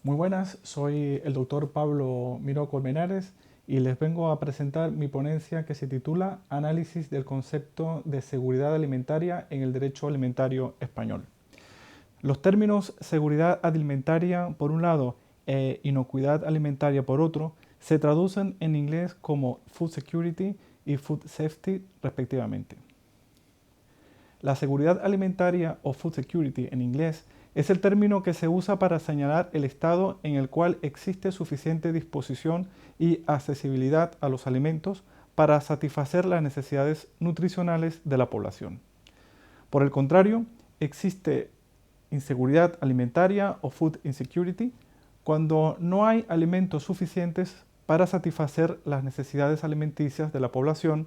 Muy buenas, soy el doctor Pablo Miró Colmenares y les vengo a presentar mi ponencia que se titula Análisis del concepto de seguridad alimentaria en el derecho alimentario español. Los términos seguridad alimentaria por un lado e inocuidad alimentaria por otro se traducen en inglés como food security y food safety respectivamente. La seguridad alimentaria o food security en inglés es el término que se usa para señalar el estado en el cual existe suficiente disposición y accesibilidad a los alimentos para satisfacer las necesidades nutricionales de la población. Por el contrario, existe inseguridad alimentaria o food insecurity cuando no hay alimentos suficientes para satisfacer las necesidades alimenticias de la población,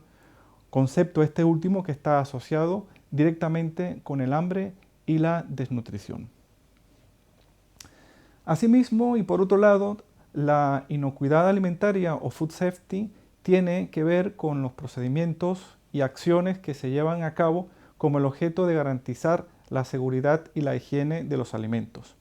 concepto este último que está asociado directamente con el hambre y la desnutrición. Asimismo, y por otro lado, la inocuidad alimentaria o food safety tiene que ver con los procedimientos y acciones que se llevan a cabo como el objeto de garantizar la seguridad y la higiene de los alimentos.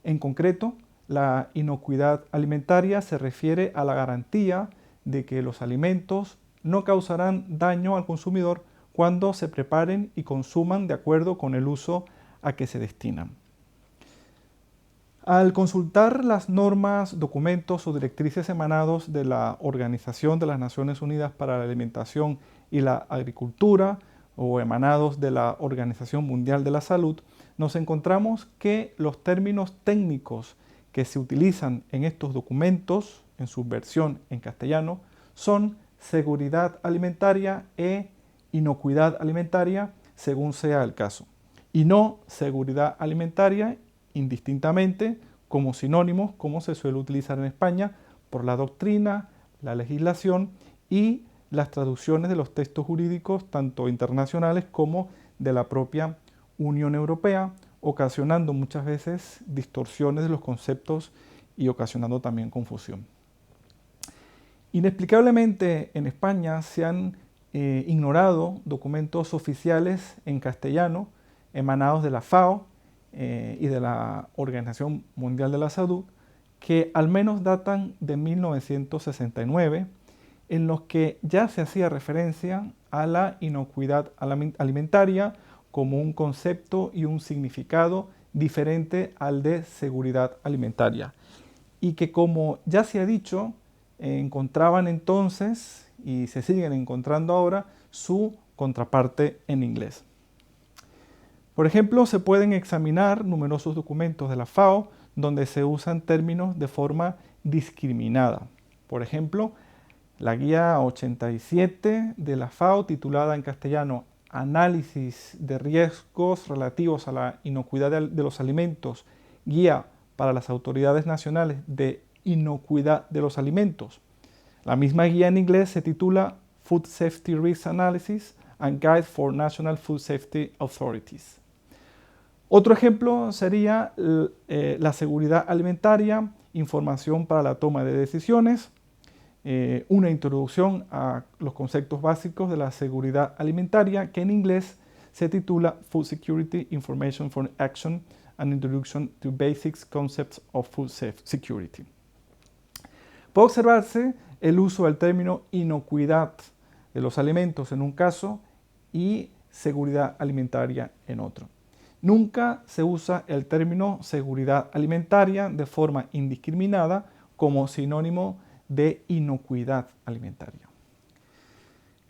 En concreto, la inocuidad alimentaria se refiere a la garantía de que los alimentos no causarán daño al consumidor cuando se preparen y consuman de acuerdo con el uso a que se destinan. Al consultar las normas, documentos o directrices emanados de la Organización de las Naciones Unidas para la Alimentación y la Agricultura o emanados de la Organización Mundial de la Salud, nos encontramos que los términos técnicos que se utilizan en estos documentos, en su versión en castellano, son seguridad alimentaria e inocuidad alimentaria, según sea el caso, y no seguridad alimentaria indistintamente como sinónimos, como se suele utilizar en España por la doctrina, la legislación y las traducciones de los textos jurídicos, tanto internacionales como de la propia Unión Europea, ocasionando muchas veces distorsiones de los conceptos y ocasionando también confusión. Inexplicablemente en España se han ignorado documentos oficiales en castellano emanados de la FAO y de la Organización Mundial de la Salud, que al menos datan de 1969, en los que ya se hacía referencia a la inocuidad alimentaria como un concepto y un significado diferente al de seguridad alimentaria, y que, como ya se ha dicho, encontraban entonces y se siguen encontrando ahora su contraparte en inglés. Por ejemplo, se pueden examinar numerosos documentos de la FAO donde se usan términos de forma discriminada. Por ejemplo, la guía 87 de la FAO, titulada en castellano Análisis de riesgos relativos a la inocuidad de los alimentos, guía para las autoridades nacionales de inocuidad de los alimentos. La misma guía en inglés se titula Food Safety Risk Analysis and Guide for National Food Safety Authorities. Otro ejemplo sería la seguridad alimentaria, información para la toma de decisiones, una introducción a los conceptos básicos de la seguridad alimentaria, que en inglés se titula Food Security Information for Action and Introduction to Basic Concepts of Food Security. Puede observarse el uso del término inocuidad de los alimentos en un caso y seguridad alimentaria en otro. Nunca se usa el término seguridad alimentaria de forma indiscriminada como sinónimo de inocuidad alimentaria.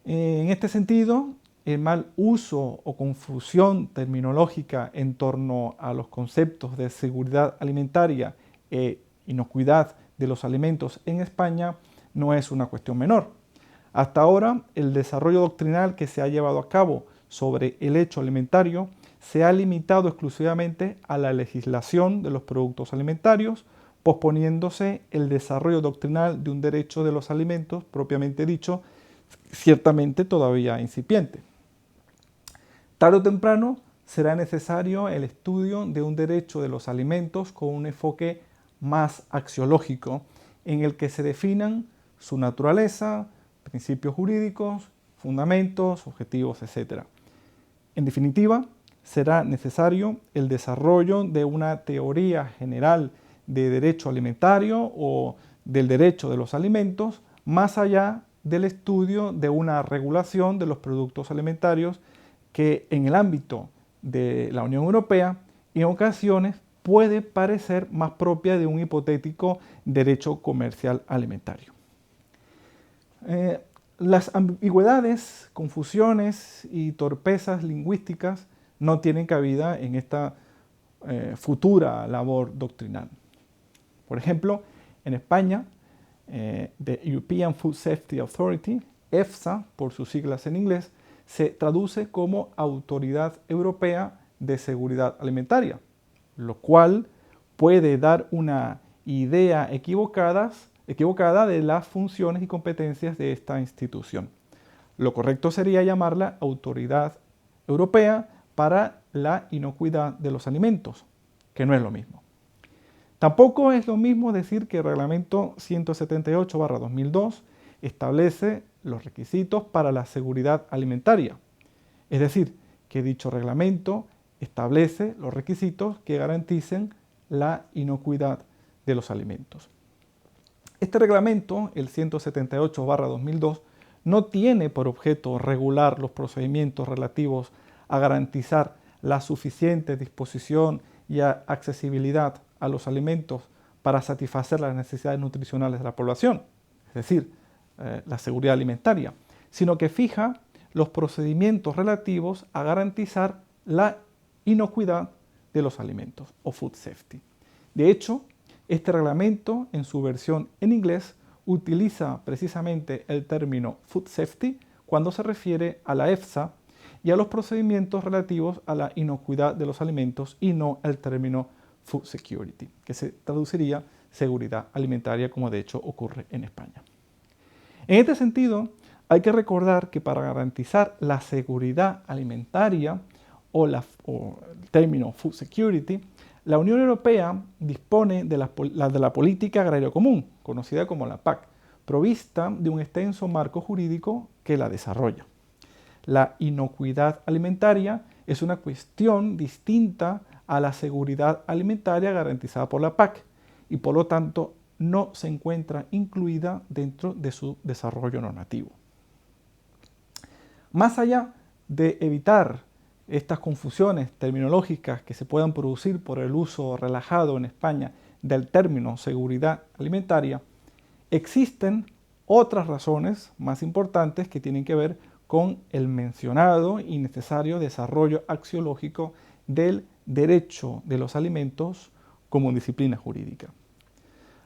En este sentido, el mal uso o confusión terminológica en torno a los conceptos de seguridad alimentaria e inocuidad de los alimentos en España no es una cuestión menor. Hasta ahora, el desarrollo doctrinal que se ha llevado a cabo sobre el hecho alimentario se ha limitado exclusivamente a la legislación de los productos alimentarios, posponiéndose el desarrollo doctrinal de un derecho de los alimentos, propiamente dicho, ciertamente todavía incipiente. Tarde o temprano será necesario el estudio de un derecho de los alimentos con un enfoque más axiológico, en el que se definan su naturaleza, principios jurídicos, fundamentos, objetivos, etc. En definitiva, será necesario el desarrollo de una teoría general de derecho alimentario o del derecho de los alimentos, más allá del estudio de una regulación de los productos alimentarios que en el ámbito de la Unión Europea en ocasiones puede parecer más propia de un hipotético derecho comercial alimentario. Las ambigüedades, confusiones y torpezas lingüísticas no tienen cabida en esta futura labor doctrinal. Por ejemplo, en España, the European Food Safety Authority, EFSA, por sus siglas en inglés, se traduce como Autoridad Europea de Seguridad Alimentaria, lo cual puede dar una idea equivocada de las funciones y competencias de esta institución. Lo correcto sería llamarla Autoridad Europea para la Inocuidad de los Alimentos, que no es lo mismo. Tampoco es lo mismo decir que el Reglamento 178/2002 establece los requisitos para la seguridad alimentaria. Es decir, que dicho reglamento establece los requisitos que garanticen la inocuidad de los alimentos. Este reglamento, el 178/2002, no tiene por objeto regular los procedimientos relativos a garantizar la suficiente disposición y accesibilidad a los alimentos para satisfacer las necesidades nutricionales de la población, es decir, la seguridad alimentaria, sino que fija los procedimientos relativos a garantizar la inocuidad de los alimentos o food safety. De hecho, este reglamento en su versión en inglés utiliza precisamente el término food safety cuando se refiere a la EFSA y a los procedimientos relativos a la inocuidad de los alimentos y no el término food security, que se traduciría seguridad alimentaria, como de hecho ocurre en España. En este sentido, hay que recordar que para garantizar la seguridad alimentaria o el término food security, la Unión Europea dispone de la Política Agraria Común, conocida como la PAC, provista de un extenso marco jurídico que la desarrolla. La inocuidad alimentaria es una cuestión distinta a la seguridad alimentaria garantizada por la PAC y por lo tanto no se encuentra incluida dentro de su desarrollo normativo. Más allá de evitar estas confusiones terminológicas que se puedan producir por el uso relajado en España del término seguridad alimentaria, existen otras razones más importantes que tienen que ver con el mencionado y necesario desarrollo axiológico del derecho de los alimentos como disciplina jurídica.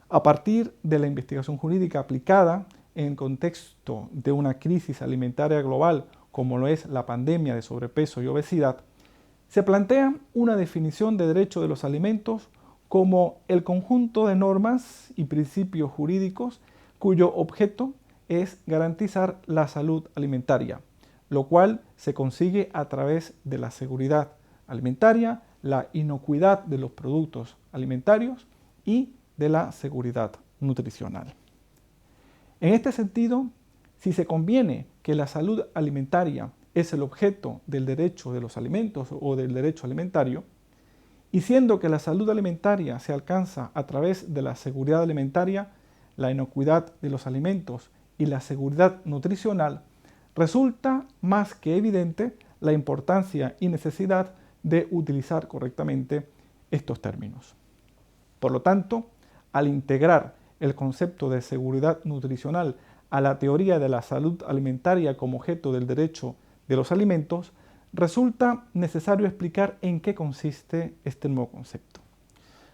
A partir de la investigación jurídica aplicada en el contexto de una crisis alimentaria global como lo es la pandemia de sobrepeso y obesidad, se plantea una definición de derecho de los alimentos como el conjunto de normas y principios jurídicos cuyo objeto es garantizar la salud alimentaria, lo cual se consigue a través de la seguridad alimentaria, la inocuidad de los productos alimentarios y de la seguridad nutricional. En este sentido, si se conviene que la salud alimentaria es el objeto del derecho de los alimentos o del derecho alimentario, y siendo que la salud alimentaria se alcanza a través de la seguridad alimentaria, la inocuidad de los alimentos y la seguridad nutricional, resulta más que evidente la importancia y necesidad de utilizar correctamente estos términos. Por lo tanto, al integrar el concepto de seguridad nutricional a la teoría de la salud alimentaria como objeto del derecho de los alimentos, resulta necesario explicar en qué consiste este nuevo concepto.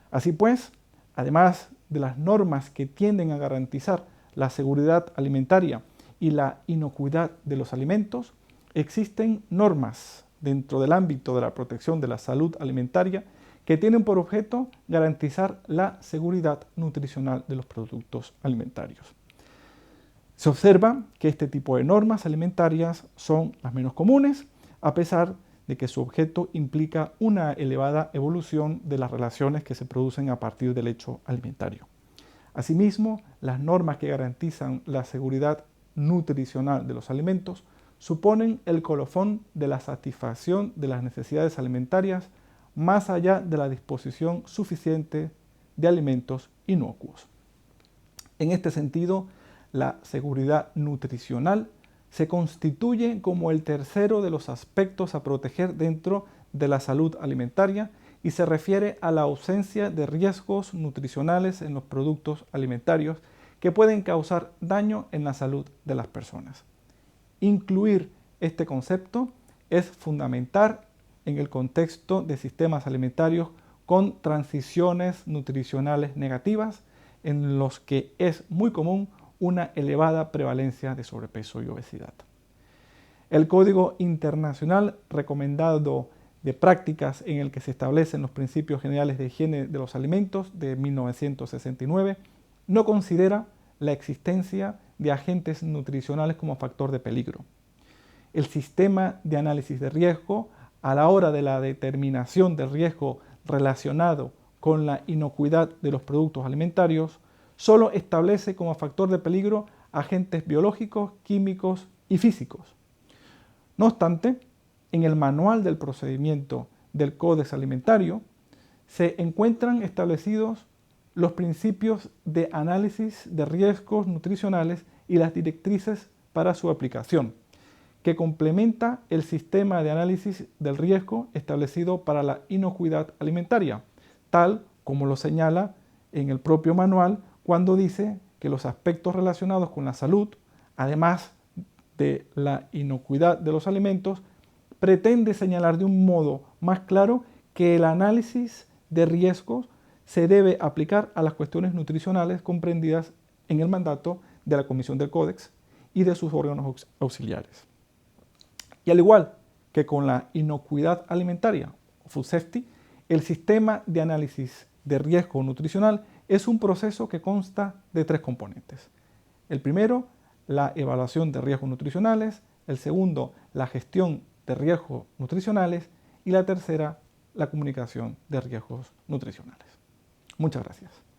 Así pues, además de las normas que tienden a garantizar la seguridad alimentaria y la inocuidad de los alimentos, existen normas dentro del ámbito de la protección de la salud alimentaria que tienen por objeto garantizar la seguridad nutricional de los productos alimentarios. Se observa que este tipo de normas alimentarias son las menos comunes, a pesar de que su objeto implica una elevada evolución de las relaciones que se producen a partir del hecho alimentario. Asimismo, las normas que garantizan la seguridad nutricional de los alimentos suponen el colofón de la satisfacción de las necesidades alimentarias más allá de la disposición suficiente de alimentos inocuos. En este sentido, la seguridad nutricional se constituye como el tercero de los aspectos a proteger dentro de la salud alimentaria y se refiere a la ausencia de riesgos nutricionales en los productos alimentarios que pueden causar daño en la salud de las personas. Incluir este concepto es fundamental en el contexto de sistemas alimentarios con transiciones nutricionales negativas en los que es muy común una elevada prevalencia de sobrepeso y obesidad. El Código Internacional Recomendado de Prácticas en el que se establecen los principios generales de higiene de los alimentos de 1969 no considera la existencia de agentes nutricionales como factor de peligro. El sistema de análisis de riesgo a la hora de la determinación del riesgo relacionado con la inocuidad de los productos alimentarios solo establece como factor de peligro agentes biológicos, químicos y físicos. No obstante, en el manual del procedimiento del Códex Alimentario se encuentran establecidos los principios de análisis de riesgos nutricionales y las directrices para su aplicación, que complementa el sistema de análisis del riesgo establecido para la inocuidad alimentaria, tal como lo señala en el propio manual cuando dice que los aspectos relacionados con la salud, además de la inocuidad de los alimentos, pretende señalar de un modo más claro que el análisis de riesgos se debe aplicar a las cuestiones nutricionales comprendidas en el mandato de la Comisión del Códex y de sus órganos auxiliares. Y al igual que con la inocuidad alimentaria, food safety, el sistema de análisis de riesgo nutricional es un proceso que consta de tres componentes. El primero, la evaluación de riesgos nutricionales, el segundo, la gestión de riesgos nutricionales y la tercera, la comunicación de riesgos nutricionales. Muchas gracias.